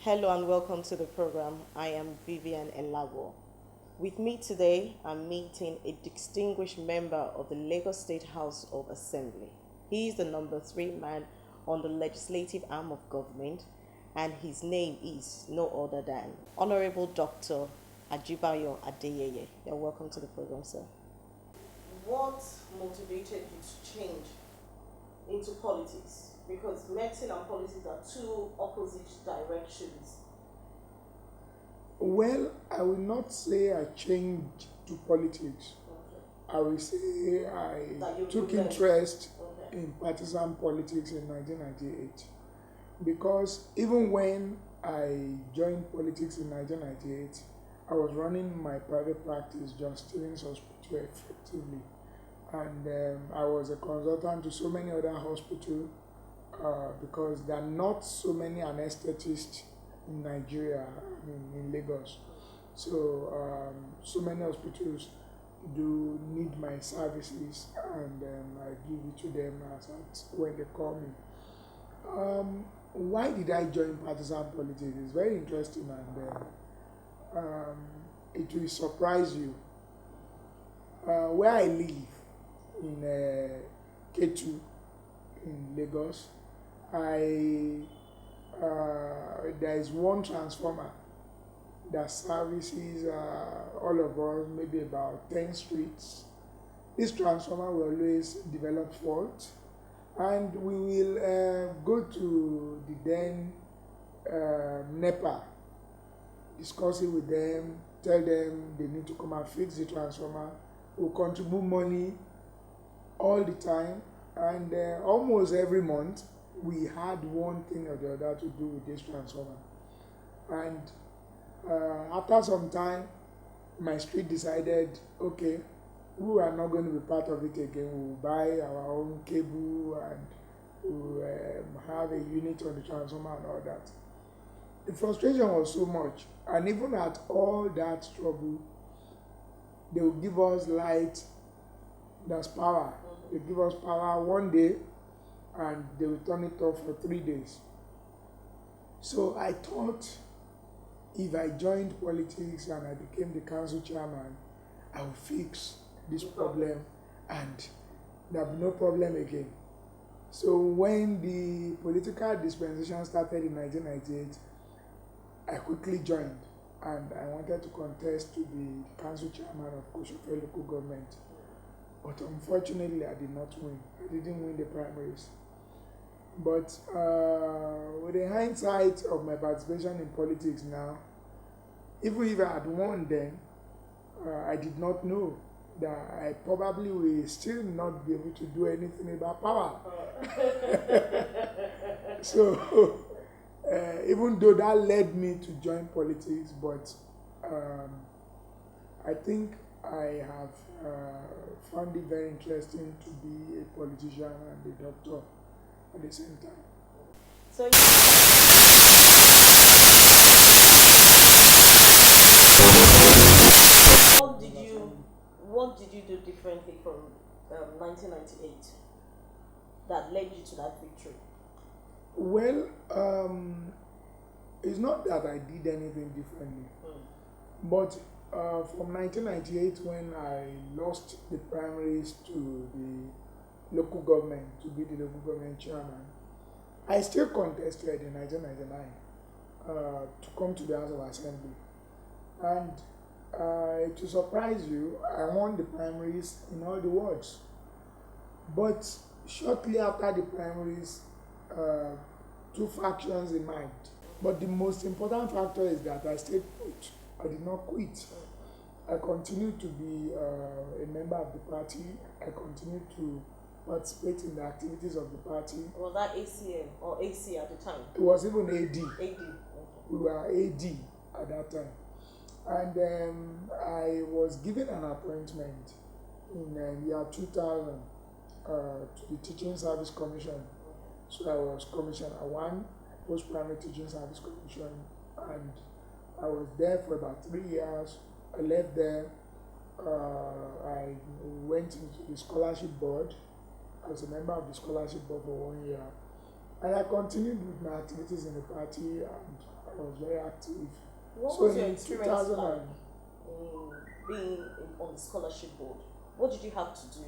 Hello and welcome to the program. I am Vivian Elaboh. With me today, I'm meeting a distinguished member of the Lagos State House of Assembly. He is the number 3 man on the legislative arm of government, and his name is no other than Honorable Dr. Ajibayo Adeyeye. You're welcome to the program, sir. What motivated you to change into politics? Because medicine and politics are two opposite directions. Well, I will not say I changed to politics. Okay. I will say I took interest in partisan politics in 1998. Because even when I joined politics in 1998, I was running my private practice, Just Stevens Hospital, effectively. And I was a consultant to so many other hospitals because there are not so many anesthetists in Nigeria, in Lagos. So, so many hospitals do need my services, and I give it to them when they call me. Why did I join partisan politics? It's very interesting, and it will surprise you. Where I live, in K2 in Lagos, there is one transformer that services all of us, maybe about 10 streets. This transformer will always develop fault, and we will go to the then NEPA, discuss it with them, tell them they need to come and fix the transformer. We'll contribute money all the time, and almost every month we had one thing or the other to do with this transformer. And after some time, my street decided, okay, we are not going to be part of it again. We'll buy our own cable, and we'll have a unit on the transformer and all that. The frustration was so much, and even at all that trouble, they will give us light, that's power. They give us power one day, and they will turn it off for 3 days. So I thought if I joined politics and I became the council chairman, I would fix this problem and there will be no problem again. So when the political dispensation started in 1998, I quickly joined, and I wanted to contest to be the council chairman of Koshofe local government. But unfortunately, I did not win. I didn't win the primaries. But with the hindsight of my participation in politics now, even if I had won then, I did not know that I probably will still not be able to do anything about power. So, even though that led me to join politics, but I think I have found it very interesting to be a politician and a doctor at the same time. So what did you do differently from 1998 that led you to that victory? Well, it's not that I did anything differently, but from 1998, when I lost the primaries to the local government, to be the local government chairman, I still contested in 1999 to come to the House of Assembly. And to surprise you, I won the primaries in all the wards. But shortly after the primaries, two factions emerged. But the most important factor is that I stayed put. I did not quit. I continued to be a member of the party. I continued to participate in the activities of the party. Was that ACM or AC at the time? It was even AD. AD. Okay. We were AD at that time. And I was given an appointment in year 2000 to the Teaching Service Commission. So I was Commissioner 1, Post-Primary Teaching Service Commission, and I was there for about 3 years. I left there. I went into the scholarship board. I was a member of the scholarship board for 1 year. And I continued with my activities in the party, and I was very active. What So was your in experience 2000 like in being on the scholarship board? What did you have to do?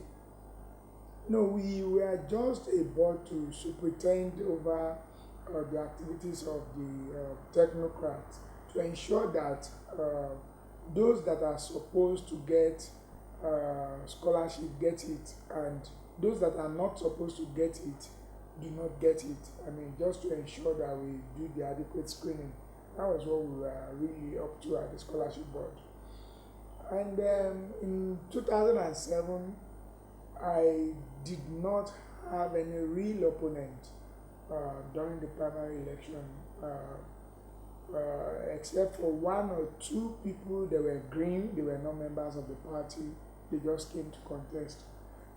no, we were just a board to superintend over the activities of the technocrats to ensure that those that are supposed to get scholarship get it, and those that are not supposed to get it do not get it. I mean, just to ensure that we do the adequate screening. That was what we were really up to at the scholarship board. And in 2007, I did not have any real opponent during the primary election, except for one or two people. They were green, they were not members of the party, they just came to contest.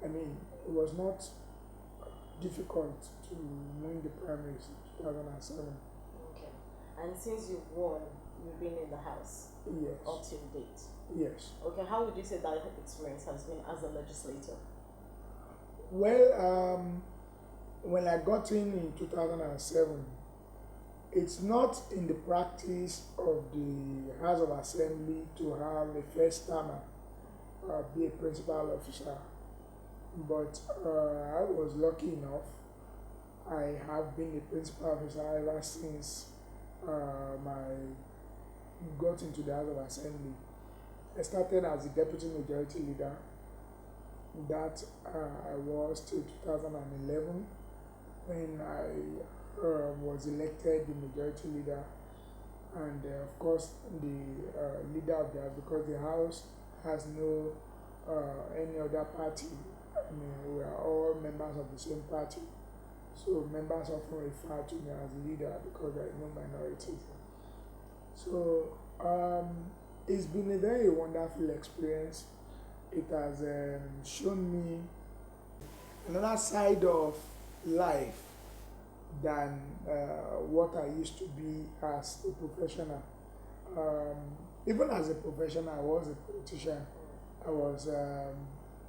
I mean, it was not difficult to win the primaries in 2007. Okay. And since you've won, you've been in the House Yes. up till date. Yes. Okay, how would you say that experience has been as a legislator? Well, when I got in 2007, it's not in the practice of the House of Assembly to have a first timer be a principal officer. But I was lucky enough. I have been a principal officer ever since I got into the House of Assembly. I started as the deputy majority leader. That I was till 2011 when I was elected the majority leader, and of course the leader of the House, because the House has no any other party. I mean, we are all members of the same party, so members often refer to me as leader because there is no minority. So it's been a very wonderful experience. It has shown me another side of life than what I used to be as a professional. Even as a professional, I was a politician. I was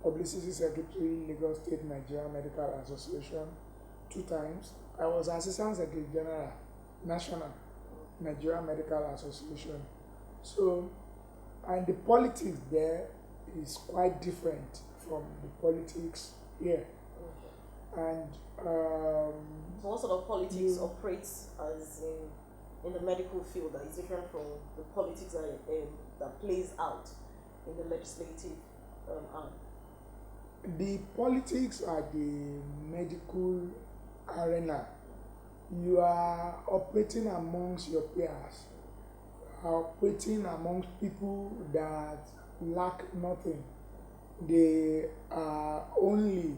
Publicity Secretary, Lagos State Nigeria Medical Association 2 times. I was Assistant Secretary General, National Nigeria Medical Association. So, and the politics there is quite different from the politics here. Okay. And So what sort of politics operates as in the medical field that is different from the politics that plays out in the legislative arm? the politics at the medical arena, you are operating amongst your peers, operating amongst people that lack nothing. They are only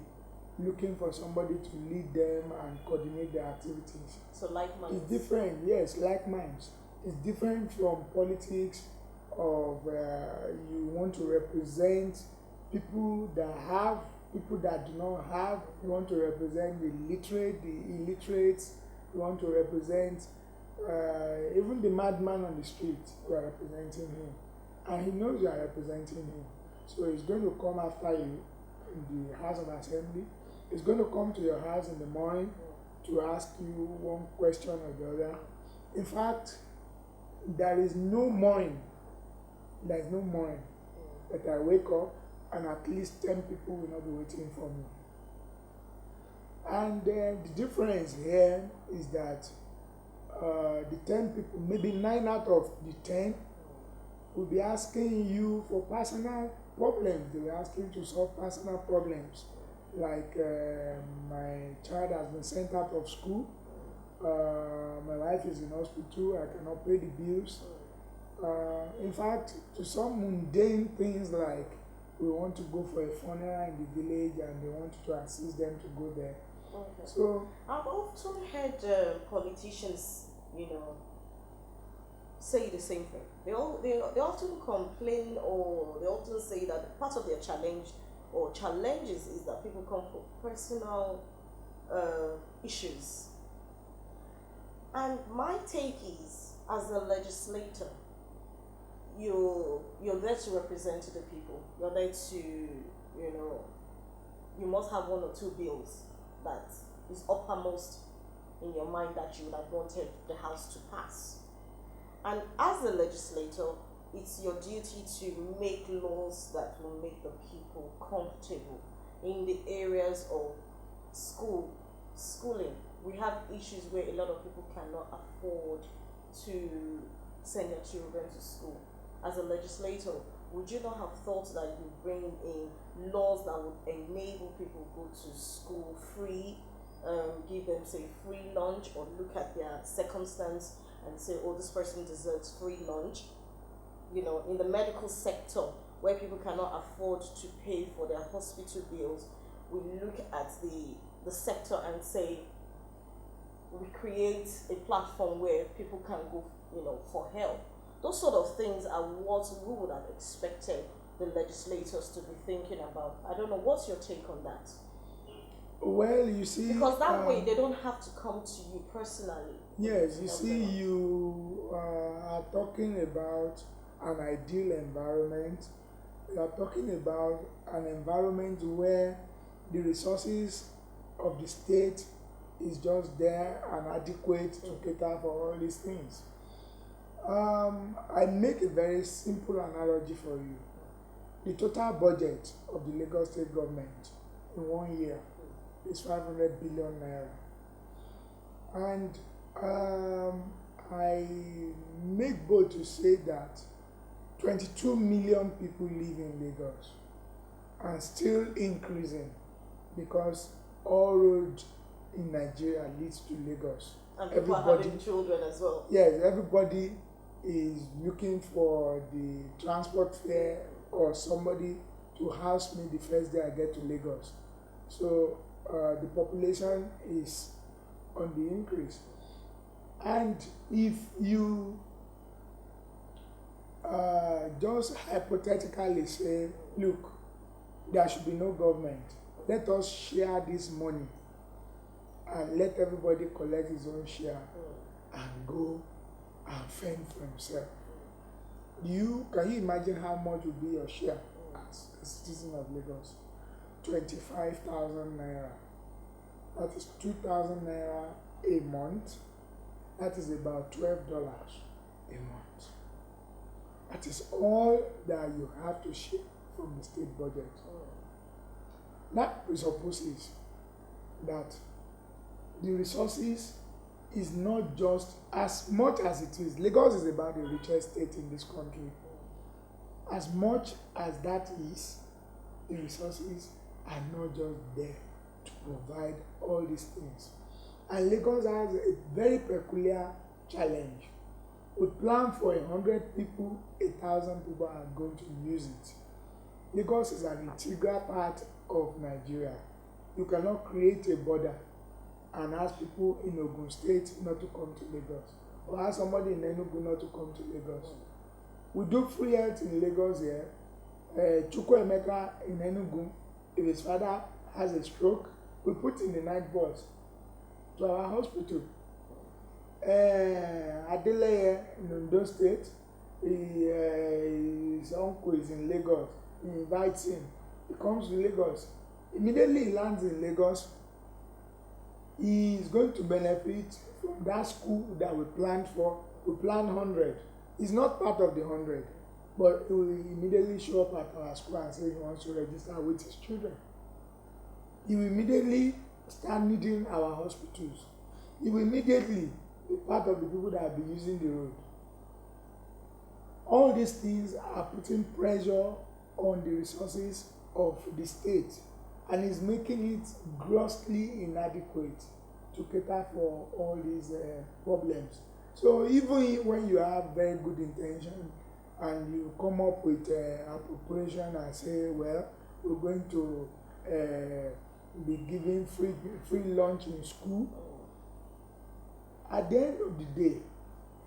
looking for somebody to lead them and coordinate their activities. So like minds. It's different, yes, like minds. It's different from politics of you want to represent people that have, people that do not have. You want to represent the literate, the illiterates. You want to represent even the madman on the street. You are representing him, and he knows you are representing him. So he's going to come after you in the House of Assembly. He's going to come to your house in the morning to ask you one question or the other. In fact, there is no morning that I wake up and at least 10 people will not be waiting for me. And the difference here is that the 10 people, maybe 9 out of the 10 will be asking you for personal problems. They will ask you to solve personal problems. Like my child has been sent out of school, my wife is in hospital, I cannot pay the bills. In fact, to some mundane things like we want to go for a funeral in the village and they want to assist them to go there. Okay. So I've often heard politicians, say the same thing. They often complain, or they often say that part of their challenge or challenges is that people come for personal issues. And my take is, as a legislator, you're there to represent the people. You're there to, you must have 1 or 2 bills that is uppermost in your mind that you would have wanted the House to pass. And as a legislator, it's your duty to make laws that will make the people comfortable in the areas of schooling. We have issues where a lot of people cannot afford to send their children to school. As a legislator, would you not have thought that you bring in laws that would enable people go to school free, give them say free lunch, or look at their circumstance and say, oh, this person deserves free lunch? You know, in the medical sector, where people cannot afford to pay for their hospital bills, we look at the sector and say, we create a platform where people can go, you know, for help. Those sort of things are what we would have expected the legislators to be thinking about. I don't know, what's your take on that? Well, you see, because that way they don't have to come to you personally. Yes, you see, you are talking about an ideal environment. You are talking about an environment where the resources of the state is just there and adequate to cater for all these things. I make a very simple analogy for you. The total budget of the Lagos state government in 1 year is 500 billion naira. And I make bold to say that 22 million people live in Lagos and still increasing, because all roads in Nigeria leads to Lagos. And people are having children as well. Yes, everybody is looking for the transport fare or somebody to house me the first day I get to Lagos. So the population is on the increase. And if you just hypothetically say, look, there should be no government, let us share this money and let everybody collect his own share and go and fend for himself. Can you imagine how much would be your share as a citizen of Lagos? 25,000 naira. That is 2,000 naira a month. That is about $12 a month. That is all that you have to share from the state budget. That presupposes that the resources is not just as much as it is. Lagos is about the richest state in this country. As much as that is, the resources are not just there to provide all these things. And Lagos has a very peculiar challenge. We plan for 100 people, 1,000 people are going to use it. Lagos is an integral part of Nigeria. You cannot create a border and ask people in Ogun State not to come to Lagos, or ask somebody in Enugu not to come to Lagos. We do free health in Lagos here. Chukwuemeka in Enugu, if his father has a stroke, we put in the night bus to our hospital. Adeleye in Ondo State, his uncle is in Lagos. He invites him. He comes to Lagos. Immediately he lands in Lagos. He is going to benefit from that school that we planned for. We planned 100. He's not part of the 100, but he will immediately show up at our school and say he wants to register with his children. He will immediately start needing our hospitals. He will immediately be part of the people that will be using the road. All these things are putting pressure on the resources of the state, and is making it grossly inadequate to cater for all these problems. So even when you have very good intention and you come up with appropriation and say, well, we're going to be giving free lunch in school, at the end of the day,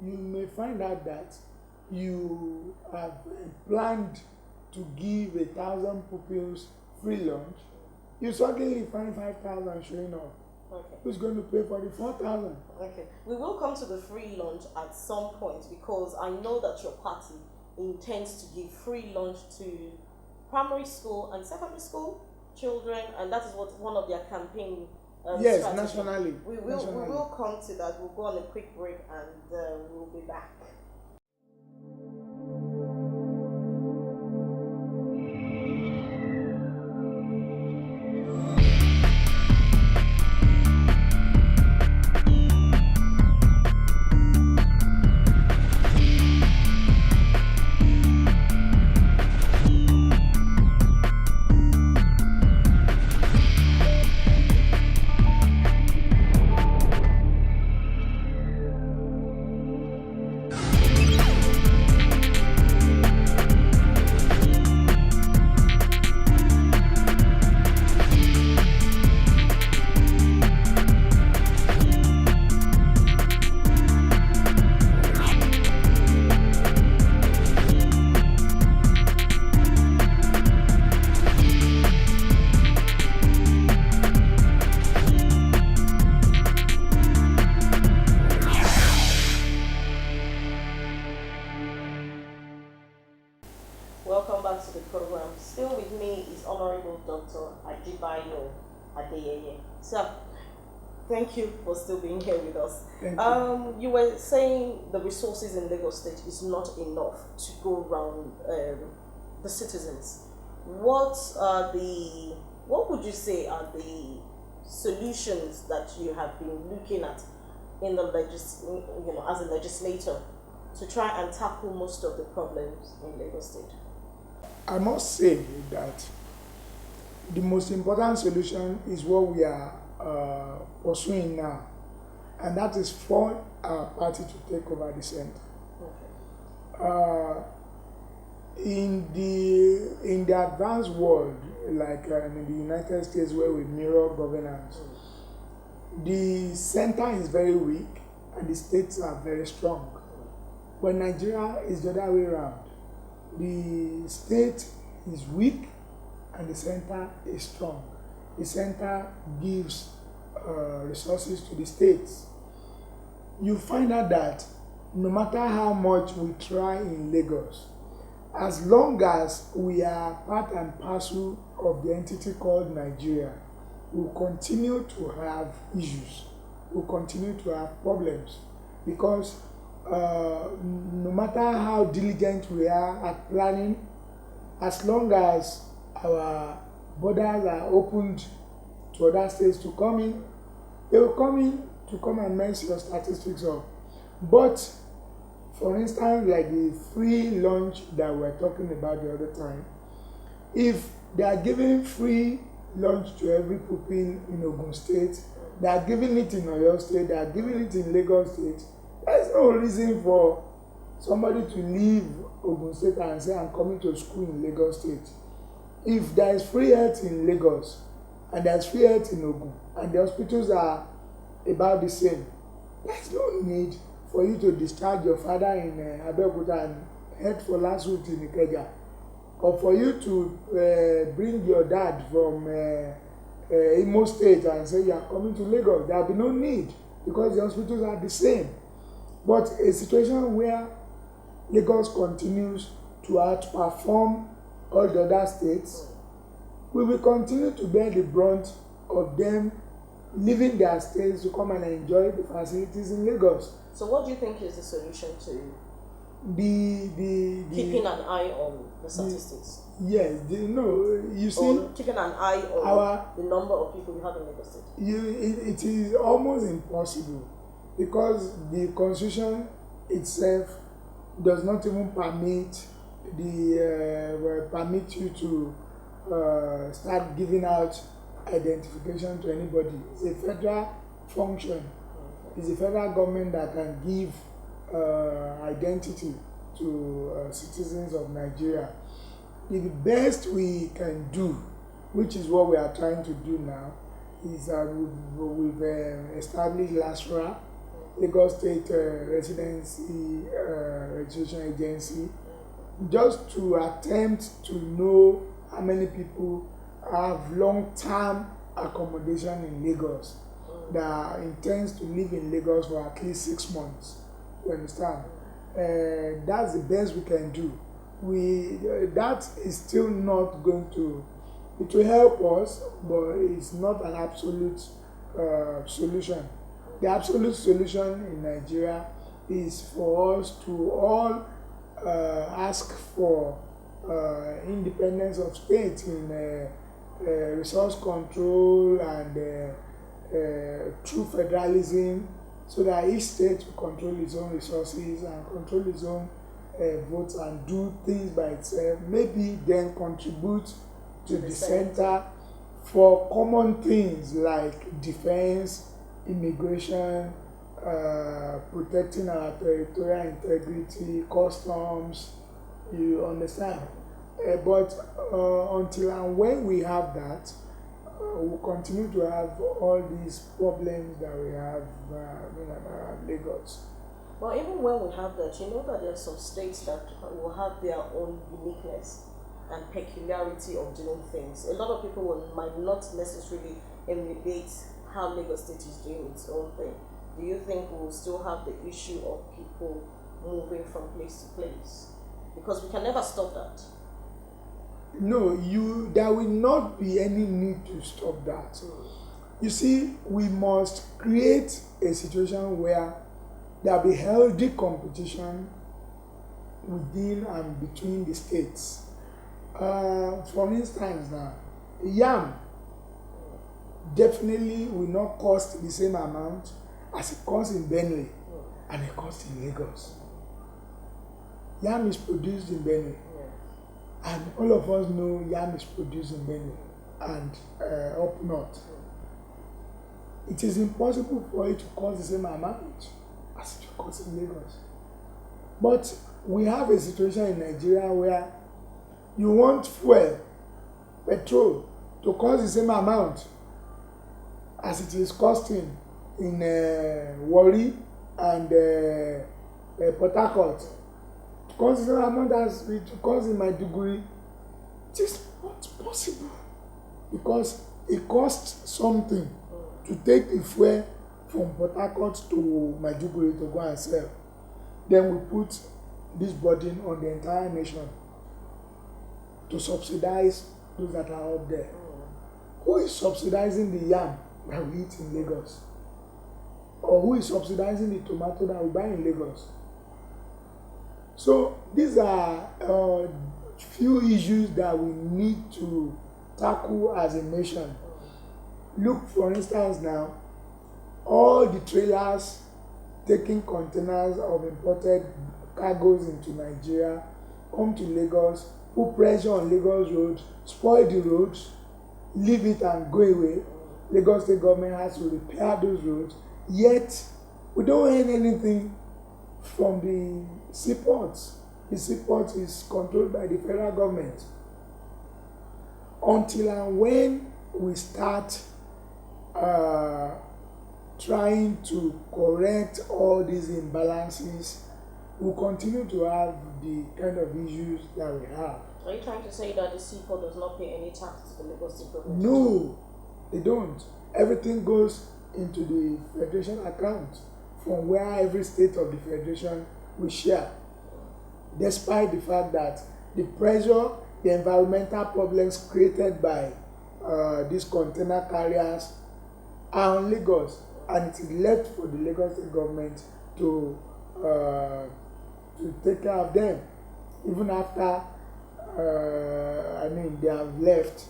you may find out that you have planned to give 1,000 pupils free lunch. You suddenly find 5,000 showing up. Okay. Who's going to pay for the 4,000? Okay. We will come to the free lunch at some point, because I know that your party intends to give free lunch to primary school and secondary school children, and that is what one of their campaign yes, strategy. nationally. We will come to that. We'll go on a quick break and we'll be back. Honorable Dr. Ajibayo Adeyeye. Sir, thank you for still being here with us. Thank you. You were saying the resources in Lagos State is not enough to go around the citizens. What would you say are the solutions that you have been looking at in the as a legislator to try and tackle most of the problems in Lagos State? I must say that the most important solution is what we are pursuing now, and that is for our party to take over the center. Okay. In the advanced world, like in the United States, where we mirror governance, the center is very weak and the states are very strong. When Nigeria is the other way around, the state is weak and the center is strong. The center gives resources to the states. You find out that no matter how much we try in Lagos, as long as we are part and parcel of the entity called Nigeria, we'll continue to have issues, we'll continue to have problems, because no matter how diligent we are at planning, as long as our borders are opened to other states to come in, they will come in to come and mess your statistics up. But for instance, like the free lunch that we were talking about the other time, if they are giving free lunch to every pupil in Ogun State, they are giving it in Oyo State, they are giving it in Lagos State, there is no reason for somebody to leave Ogun State and say, I'm coming to school in Lagos State. If there is free health in Lagos and there is free health in Ogun and the hospitals are about the same, there is no need for you to discharge your father in Abeokuta and head for last route in Ikeja, or for you to bring your dad from Imo State and say you are coming to Lagos. There will be no need because the hospitals are the same. But a situation where Lagos continues to outperform all the other states, we will continue to bear the brunt of them leaving their states to come and enjoy the facilities in Lagos. So what do you think is the solution to the keeping an eye on the statistics? Yes, you see, or keeping an eye on the number of people you have in Lagos State? It is almost impossible, because the constitution itself does not even permit you to start giving out identification to anybody. It's a federal function. It's the federal government that can give identity to citizens of Nigeria. The best we can do, which is what we are trying to do now, is we've established LASRA, Lagos State Residency Registration Agency, just to attempt to know how many people have long-term accommodation in Lagos that intends to live in Lagos for at least 6 months. You understand? That's the best we can do. That is still not going to. It will help us, but it's not an absolute solution. The absolute solution in Nigeria is for us to all ask for independence of states in resource control and true federalism, so that each state will control its own resources and control its own votes and do things by itself, maybe then contribute to the center for common things like defense, immigration, protecting our territorial integrity, customs, you understand? But until and when we have that, we'll continue to have all these problems that we have around Lagos. Well, even when we have that, you know that there are some states that will have their own uniqueness and peculiarity of doing things. A lot of people might not necessarily emulate how Lagos State is doing its own thing. Do you think we'll still have the issue of people moving from place to place? Because we can never stop that. No, there will not be any need to stop that. You see, we must create a situation where there will be healthy competition within and between the states. For instance, now, yam definitely will not cost the same amount as it costs in Benue and it costs in Lagos. Yam is produced in Benue, and all of us know yam is produced in Benue and up north. It is impossible for it to cost the same amount as it costs in Lagos. But we have a situation in Nigeria where you want fuel, petrol, to cost the same amount as it is costing in Warri and Port Harcourt. To cost the same amount as it costs in Maiduguri. It is not possible because it costs something to take the fuel from Port Harcourt to Maiduguri to go and sell. Then we put this burden on the entire nation to subsidize those that are out there. Who is subsidizing the yam that we eat in Lagos? Or who is subsidizing the tomato that we buy in Lagos? So these are few issues that we need to tackle as a nation. Look, for instance, now, all the trailers taking containers of imported cargoes into Nigeria come to Lagos, put pressure on Lagos roads, spoil the roads, leave it and go away. Lagos state government has to repair those roads, yet we don't earn anything from the seaports. The seaport is controlled by the federal government. Until and when we start trying to correct all these imbalances, we'll continue to have the kind of issues that we have. Are you trying to say that the seaport does not pay any tax to the Lagos state government? No, they don't. Everything goes into the federation account from where every state of the federation will share. Despite the fact that the pressure, the environmental problems created by these container carriers are on Lagos, and it is left for the Lagos state government to take care of them. Even after they have left,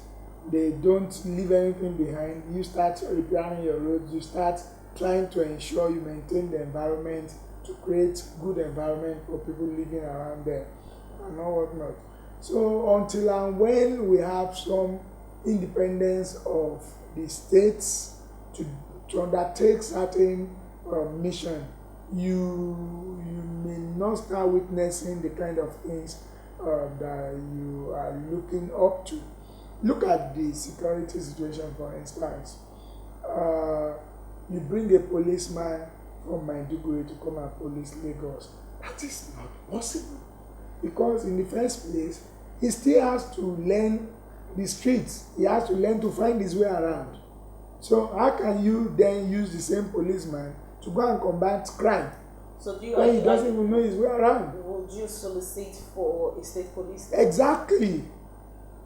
they don't leave anything behind. You start repairing your roads, you start trying to ensure you maintain the environment to create good environment for people living around there and all whatnot. So until and when we have some independence of the states to undertake certain mission, you may not start witnessing the kind of things that you are looking up to. Look at the security situation, for instance. You bring a policeman from Maiduguri to come and police Lagos. That is not possible. Because in the first place, he still has to learn the streets. He has to learn to find his way around. So how can you then use the same policeman to go and combat crime? So do you when he doesn't even know his way around? Would you solicit for a state police? Exactly.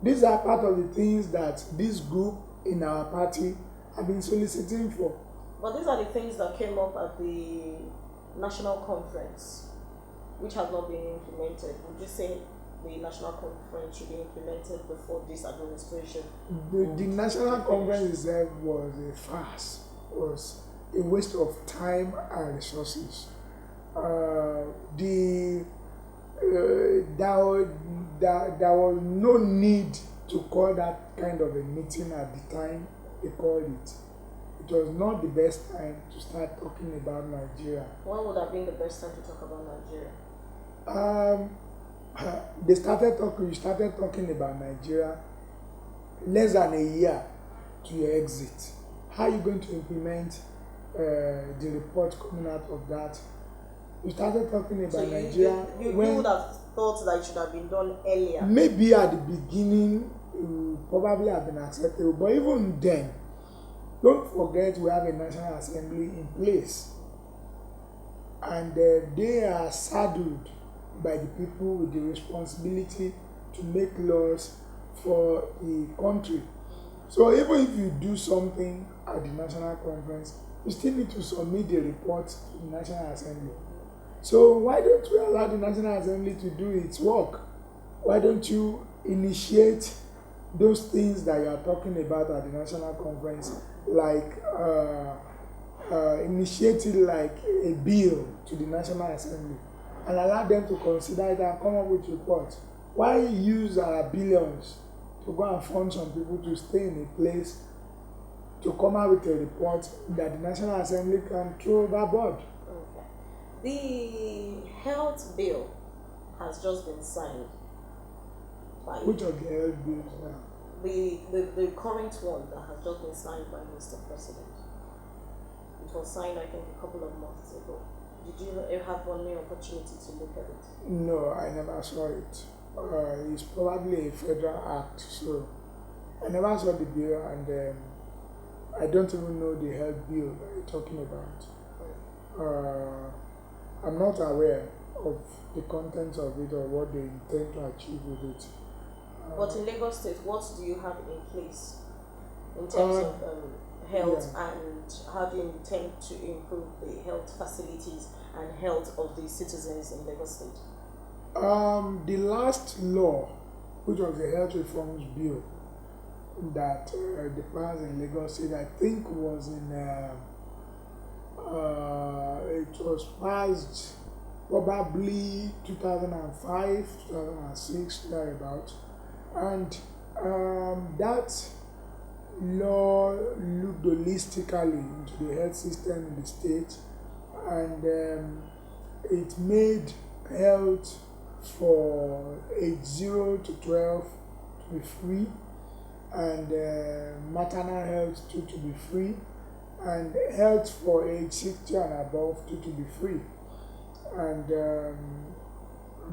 These are part of the things that this group in our party have been soliciting for. But these are the things that came up at the national conference, which have not been implemented. Would you say the national conference should be implemented before this administration? The national conference itself was a farce, was a waste of time and resources. There was no need to call that kind of a meeting at the time they called it. It was not the best time to start talking about Nigeria. When would have been the best time to talk about Nigeria? You started talking about Nigeria less than a year to your exit. How are you going to implement the report coming out of that? You started talking about Nigeria. You would have thought that it should have been done earlier. Maybe at the beginning, it would probably have been acceptable. But even then, don't forget we have a National Assembly in place. And they are saddled by the people with the responsibility to make laws for the country. So even if you do something at the national conference, you still need to submit the report to the National Assembly. So why don't we allow the National Assembly to do its work? Why don't you initiate those things that you are talking about at the national conference, like initiating like a bill to the National Assembly and allow them to consider it and come up with reports? Why use our billions to go and fund some people to stay in a place to come out with a report that the National Assembly can throw overboard? Okay. The health bill has just been signed. Which of the health bills now? The current one that has just been signed by Mr. President. It was signed, I think, a couple of months ago. Did you have any opportunity to look at it? No, I never saw it. It's probably a federal act, so I never saw the bill, and I don't even know the health bill that you're talking about. I'm not aware of the contents of it or what they intend to achieve with it. But in Lagos State, what do you have in place in terms of health, and how do you intend to improve the health facilities and health of the citizens in Lagos State? The last law, which was the health reforms bill that the passed in Lagos State, I think was in it was passed probably 2005, 2006, thereabout. And that law looked holistically into the health system in the state, and it made health for age 0 to 12 to be free, and maternal health to be free, and health for age 60 and above to be free. And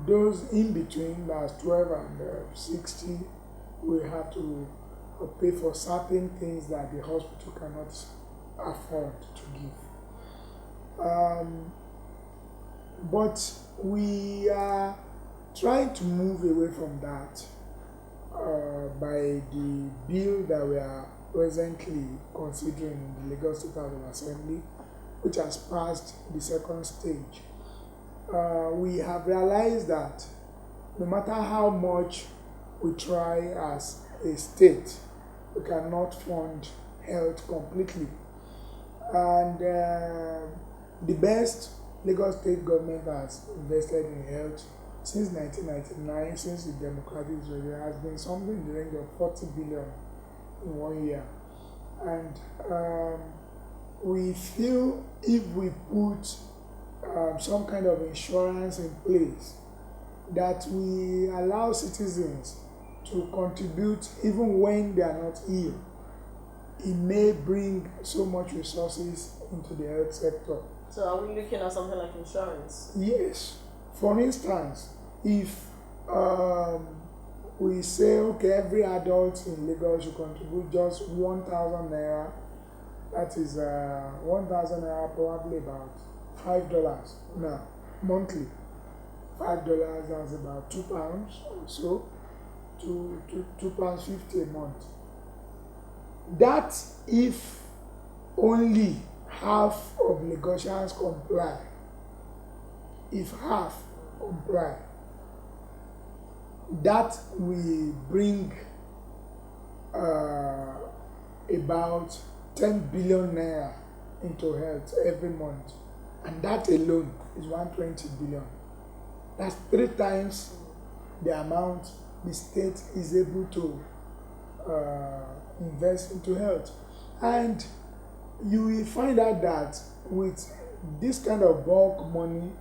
those in between, that's 12 and 60, will have to pay for certain things that the hospital cannot afford to give. But we are trying to move away from that by the bill that we are presently considering in the Lagos State House of Assembly, which has passed the second stage. We have realized that no matter how much we try as a state, we cannot fund health completely. And the best Lagos State government has invested in health since 1999, since the democratic era, has been something in the range of 40 billion in 1 year. And we feel if we put some kind of insurance in place, that we allow citizens to contribute even when they are not ill, it may bring so much resources into the health sector. So are we looking at something like insurance? Yes. For instance, if we say, okay, every adult in Lagos should contribute just 1,000 naira, that is 1,000 naira, probably about $5 now, monthly. $5, that's about £2 or so, £2.50 a month. That if only half of Lagosians comply, if half comply, that will bring about 10 billion naira into health every month, and that alone is 120 billion. That's 3 times the amount the state is able to invest into health. And you will find out that with this kind of bulk money,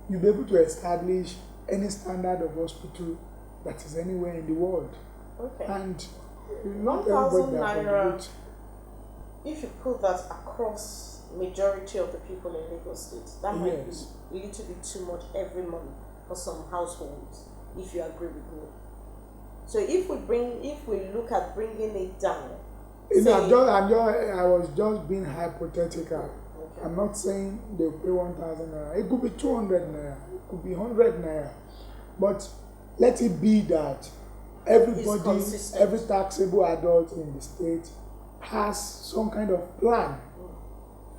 you'll be able to establish any standard of hospital that is anywhere in the world. Okay. And not 1,000 everybody naira, if you put that across majority of the people in Lagos State, that might Yes. be a little bit too much every month for some households, if you agree with me. So if we look at bringing it down, I was just being hypothetical. okay. I'm not saying they'll pay 1,000 naira. It could be 200 naira. It could be 100 naira. But let it be that everybody, every taxable adult in the state has some kind of plan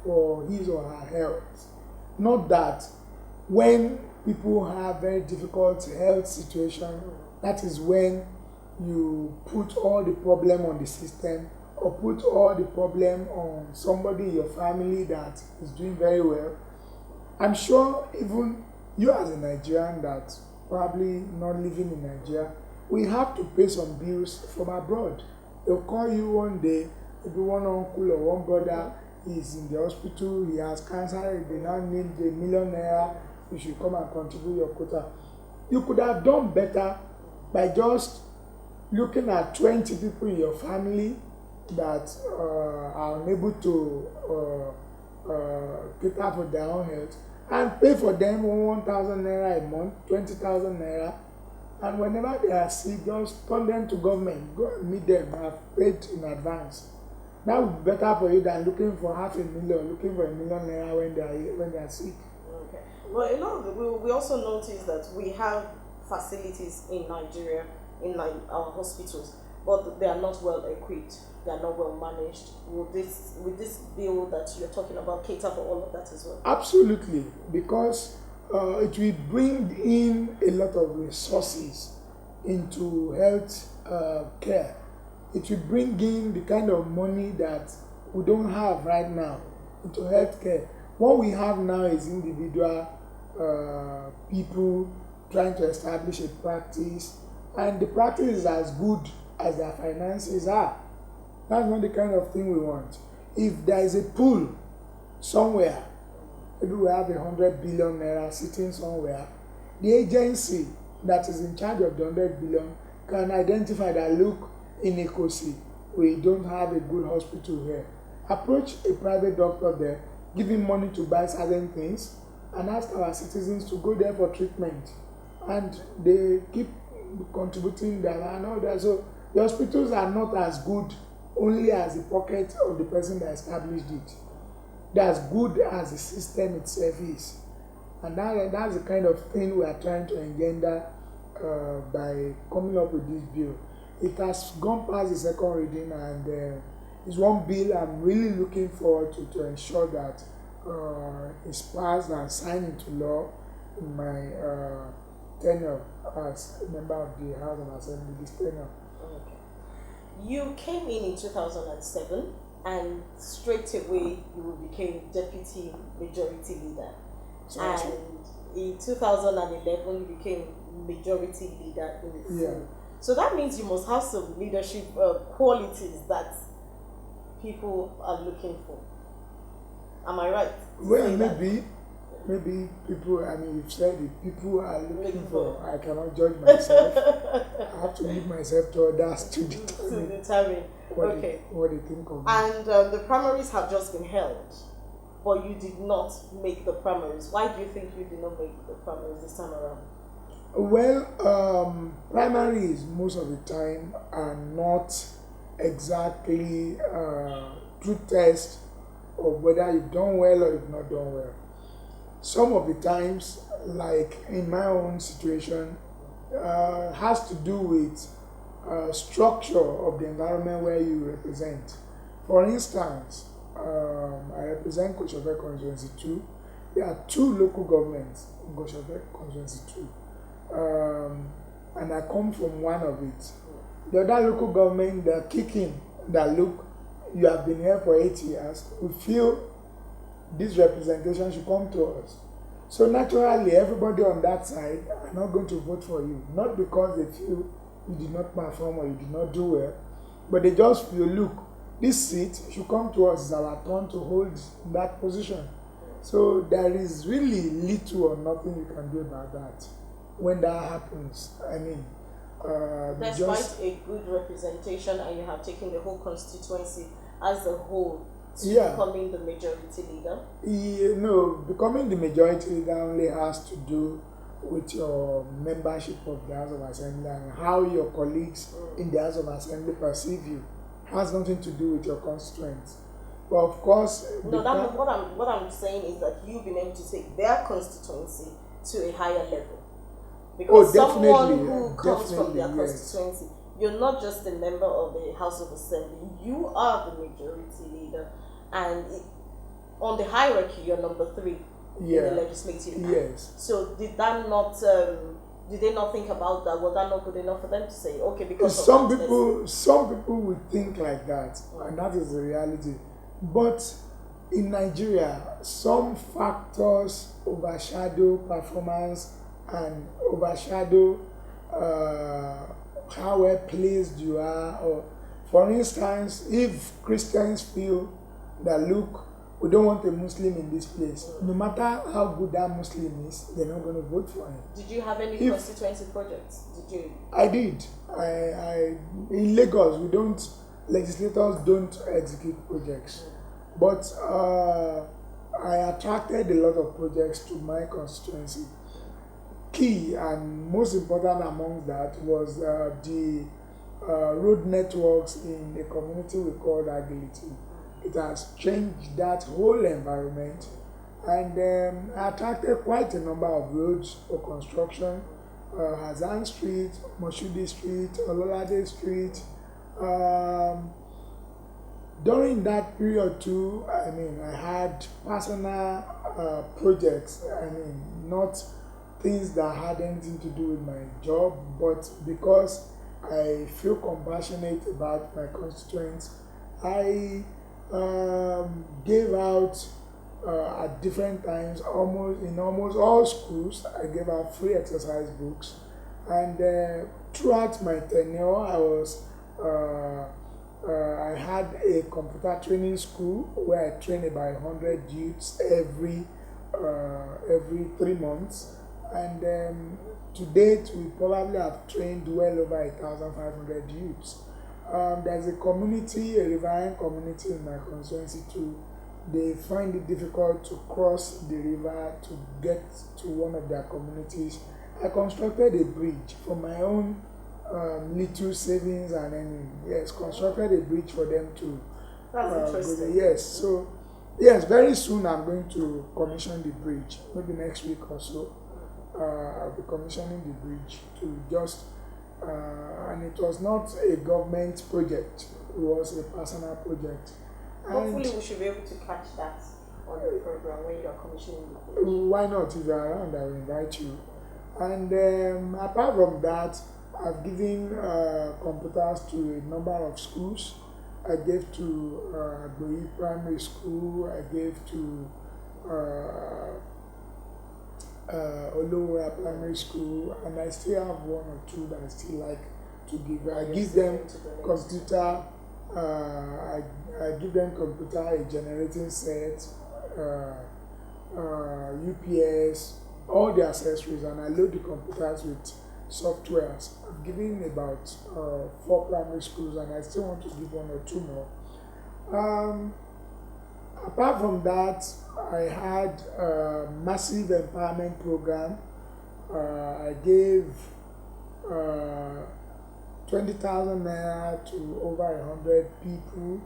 for his or her health. Not that when people have very difficult health situation, that is when you put all the problem on the system or put all the problem on somebody in your family that is doing very well. I'm sure even you as a Nigerian that probably not living in Nigeria, we have to pay some bills from abroad. They'll call you one day, maybe one uncle or one brother is in the hospital, he has cancer, they now need a million naira, you should come and contribute your quota. You could have done better by just looking at 20 people in your family that are unable to cater for their own health and pay for them 1,000 naira a month, 20,000 naira, and whenever they are sick, just turn them to government, go and meet them, have paid in advance. That would be better for you than looking for 500,000, looking for 1,000,000 naira when they are sick. Okay. Well, we also notice that we have facilities in Nigeria, in our hospitals, but they are not well equipped. They are not well managed. Will this bill that you're talking about cater for all of that as well? Absolutely, because it will bring in a lot of resources into health care. It will bring in the kind of money that we don't have right now into health care. What we have now is individual people trying to establish a practice, and the practice is as good as their finances are. That's not the kind of thing we want. If there is a pool somewhere, maybe we have 100 billion naira sitting somewhere, the agency that is in charge of the 100 billion can identify that, look, in Ikosi, we don't have a good hospital here. Approach a private doctor there, give him money to buy certain things, and ask our citizens to go there for treatment. And they keep contributing their and all that. So the hospitals are not as good only as the pocket of the person that established it. They're as good as the system itself is. And that's the kind of thing we are trying to engender by coming up with this bill. It has gone past the second reading, and it's one bill I'm really looking forward to ensure that it's passed and signed into law in my tenure as a member of the House of Assembly this tenure. Okay. You came in 2007, and straight away you became Deputy Majority Leader. And in 2011 you became Majority Leader in the Senate. So that means you must have some leadership qualities that people are looking for. Am I right? Well, maybe people, I mean, you've said it, people are looking for, I cannot judge myself. I have to leave myself to others to determine what they think of me. And the primaries have just been held, but you did not make the primaries. Why do you think you did not make the primaries this time around? Well, primaries most of the time are not exactly true test of whether you've done well or you've not done well. Some of the times, like in my own situation, has to do with structure of the environment where you represent. For instance, I represent Koshove Constituency 2. There are 2 local governments in Koshove Constituency 2. And I come from one of it. The other local government, they're kicking that, look, you have been here for 8 years. We feel this representation should come to us. So naturally, everybody on that side are not going to vote for you. Not because they feel you did not perform or you did not do well, but they just feel, look, this seat should come to us. It's our turn to hold that position. So there is really little or nothing you can do about that. When that happens, I mean, despite a good representation, and you have taken the whole constituency as a whole to becoming the majority leader? Becoming the majority leader only has to do with your membership of the House of Assembly and how your colleagues in the House of Assembly perceive you. It has nothing to do with your constituents. But of course, what I'm saying is that you've been able to take their constituency to a higher level. Because definitely, someone who comes from definitely, their yes. constituency, you're not just a member of the House of Assembly, you are the majority leader, and on the hierarchy, you're number 3 in the legislative. Yes. So did that not? Did they not think about that? Was that not good enough for them to say, okay, because Some people would think like that, and that is the reality. But in Nigeria, some factors overshadow performance and overshadow how well placed you are. Or, for instance, if Christians feel that, look, we don't want a Muslim in this place, no matter how good that Muslim is, they're not going to vote for him. Did you have any constituency projects? Did you? I did. I in Lagos, legislators don't execute projects, but I attracted a lot of projects to my constituency. Key and most important among that was the road networks in a community we called Agility. It has changed that whole environment, and I attracted quite a number of roads for construction. Hazan Street, Moshudi Street, Ololade Street. During that period too, I had personal projects. Not things that had anything to do with my job, but because I feel compassionate about my constituents, I gave out at different times, in almost all schools. I gave out free exercise books, and throughout my tenure, I had a computer training school where I trained about 100 youths every 3 months, and to date we probably have trained well over 1,500 youths. There's a riverine community in my constituency too. They find it difficult to cross the river to get to one of their communities. I constructed a bridge from my own little savings, and constructed a bridge for them to That's interesting. Yes, so yes, very soon I'm going to commission the bridge. Maybe next week or so, I'll be commissioning the bridge to just. And it was not a government project; it was a personal project. Hopefully, we should be able to catch that on the program when you are commissioning the bridge. Why not? If you are around, I will invite you. And apart from that, I've given computers to a number of schools. I gave to Agboyi Primary School. I gave to Olowura Primary School, and I still have one or two that I still like to give. I give them computer. I give them computer, a generating set, UPS, all the accessories, and I load the computers with softwares. I've given about 4 primary schools, and I still want to give 1 or 2 more. Apart from that, I had a massive empowerment program. I gave 20,000 naira to over 100 people.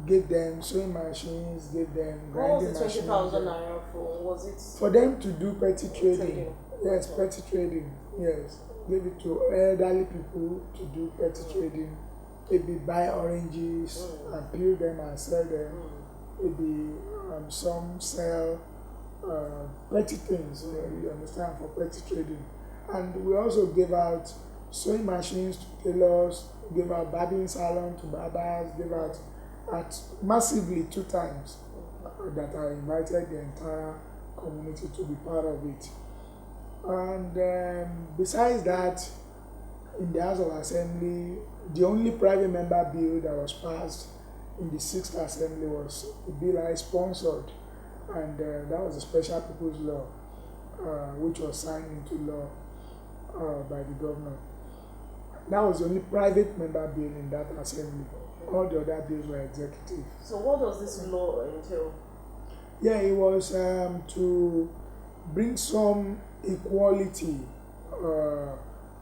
Gave them sewing machines, gave them grinding machines. What was the 20,000 naira for? Was it for them to do petty trading? Yes, petty trading. Yes, gave it to elderly people to do petty trading. Maybe buy oranges and peel them and sell them. Maybe some sell petty things. You understand, for petty trading. And we also gave out sewing machines to tailors. Gave out barbing salon to barbers. Gave out massively 2 times that I invited the entire community to be part of it. And besides that, in the House of Assembly, the only private member bill that was passed in the 6th Assembly was a bill I sponsored, and that was a special purpose law, which was signed into law by the governor. That was the only private member bill in that assembly. All the other bills were executive. So what does this law entail? Yeah, it was to bring some equality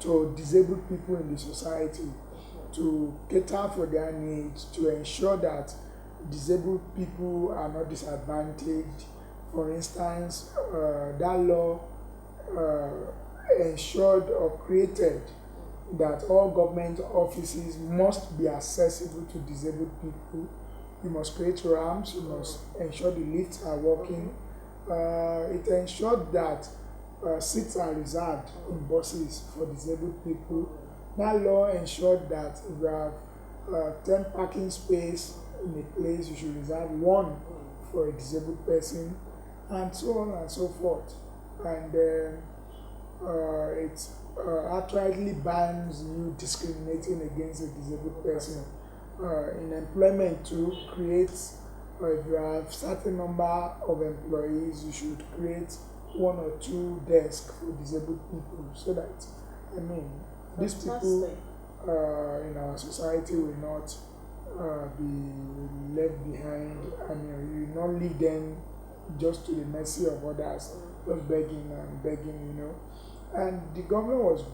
to disabled people in the society, to cater for their needs, to ensure that disabled people are not disadvantaged. For instance, that law ensured or created that all government offices must be accessible to disabled people. You must create ramps, you must ensure the lifts are working. It ensured that seats are reserved in buses for disabled people. That law ensured that if you have 10 parking space in a place, you should reserve one for a disabled person, and so on and so forth. And it outrightly bans you discriminating against a disabled person. In employment too, creates, if you have certain number of employees, you should create one or two desks for disabled people, so that, I mean, these people in our society will not be left behind. I mean, you will not leave them just to the mercy of others, just begging and begging, you know. And the government was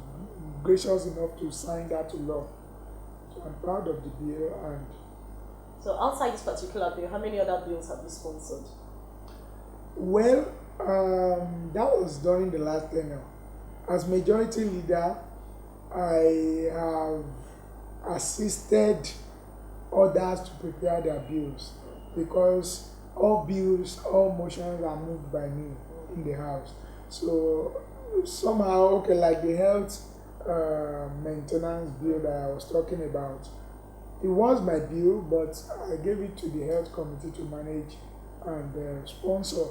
gracious enough to sign that to law. So I'm proud of the bill. And so outside this particular bill, how many other bills have you sponsored? Well, that was during the last tenure. As majority leader, I have assisted others to prepare their bills, because all bills, all motions are moved by me in the house. So somehow, okay, like the health maintenance bill that I was talking about, it was my bill, but I gave it to the health committee to manage and sponsor.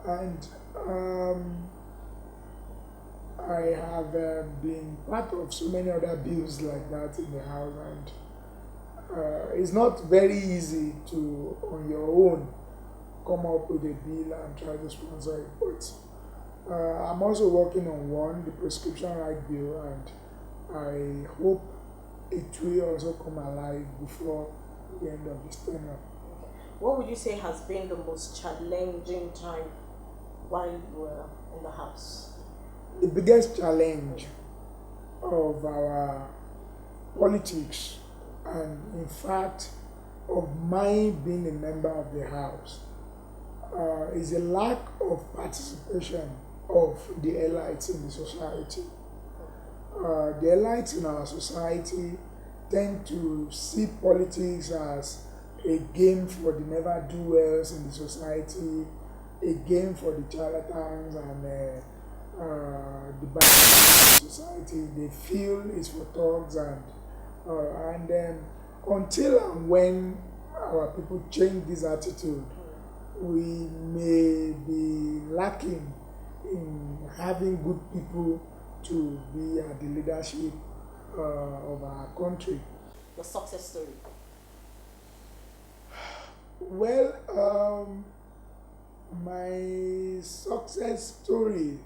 And I have been part of so many other bills like that in the house, and it's not very easy to, on your own, come up with a bill and try to sponsor it. But I'm also working on one, the prescription right bill, and I hope it will also come alive before the end of this tenure. What would you say has been the most challenging time while you were in the house? The biggest challenge of our politics, and in fact of my being a member of the house, is a lack of participation of the elites in the society. The elites in our society tend to see politics as a game for the never-do-wells in the society, a game for the charlatans and the bad in the society. They feel it's for thugs, and then until and when our people change this attitude, we may be lacking in having good people to be at the leadership of our country. Your success story? Well, my success story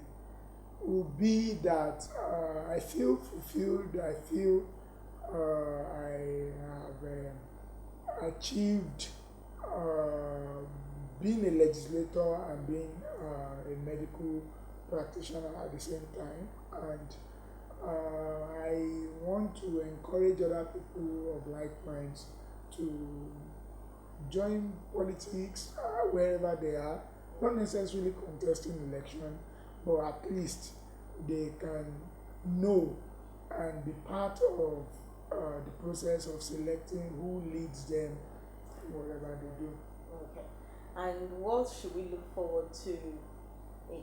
will be that I feel fulfilled. I feel I have achieved being a legislator and being a medical practitioner at the same time. And I want to encourage other people of like minds to join politics wherever they are, not necessarily contesting election, but at least they can know and be part of the process of selecting who leads them, whatever they do. Okay. And what should we look forward to in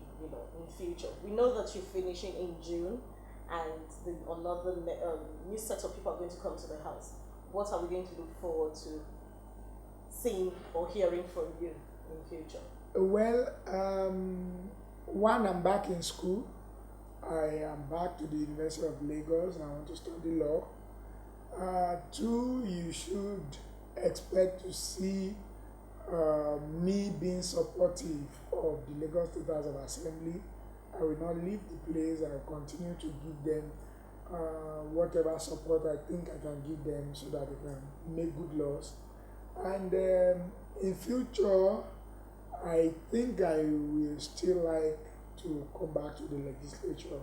future? We know that you're finishing in June, and another new set of people are going to come to the house. What are we going to look forward to seeing or hearing from you in future? Well, one, I'm back in school. I am back to the University of Lagos. I want to study law. Two, you should expect to see me being supportive of the Lagos State House of Assembly. I will not leave the place. I will continue to give them whatever support I think I can give them so that they can make good laws. And in future, I think I will still like to come back to the legislature,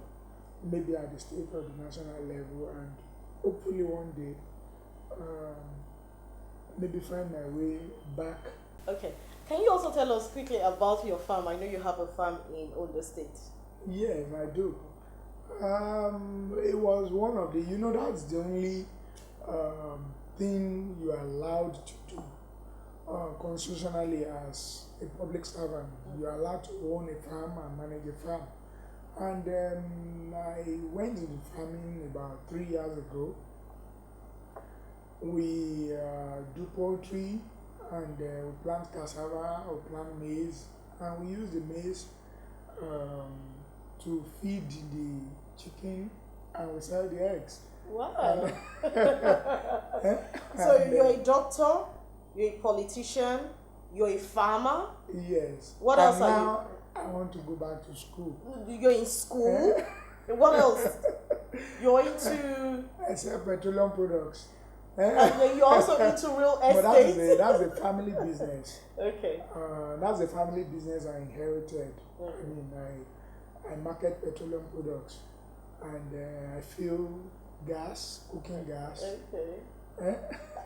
maybe at the state or the national level, and hopefully one day maybe find my way back. Okay. Can you also tell us quickly about your farm? I know you have a farm in Ondo State. Yes, I do. It was one of the, that's the only thing you are allowed to do constitutionally as a public servant. You are allowed to own a farm and manage a farm. And I went into farming about 3 years ago. We do poultry and we plant cassava, we plant maize, and we use the maize to feed the chicken and we sell the eggs. Wow. So you're a doctor, you're a politician, you're a farmer. Yes. What and else are you? now I want to go back to school. You're in school. What else? You're into. I sell petroleum products. And you're also into real But estate. that's a family business. Okay. That's a family business I inherited. I mean, I market petroleum products and I fill gas, cooking gas. Okay.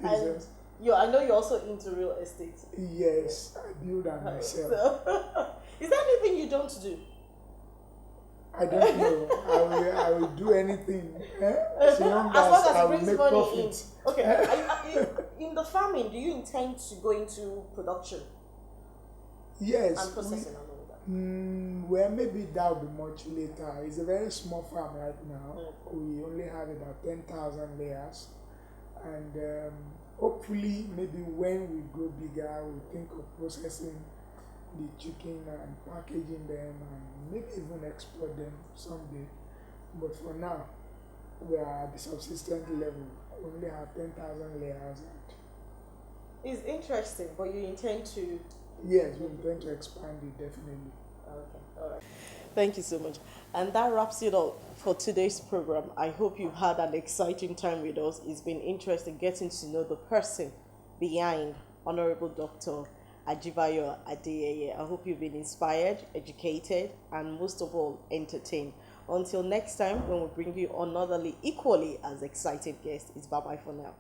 It's And I know you're also into real estate. yes, I build them myself. So, is there anything you don't do? I don't know. I will do anything. So long As long as I it will brings make money profit. in. Okay. In the farming, do you intend to go into production Yes. and processing and all that? Well, maybe that will be much later. It's a very small farm right now. We only have about 10,000 layers. And hopefully, maybe when we grow bigger, we'll think of processing the chicken and packaging them and maybe even export them someday. But for now, we are at the subsistence level. We only have 10,000 layers. It's interesting, but you intend to. Yes, we intend to expand it definitely. Okay, all right. Thank you so much. And that wraps it up for today's program. I hope you've had an exciting time with us. It's been interesting getting to know the person behind Honorable Dr. Ajibayo Adeyeye. I hope you've been inspired, educated, and most of all, entertained. Until next time, when we bring you another equally as exciting guest, it's bye-bye for now.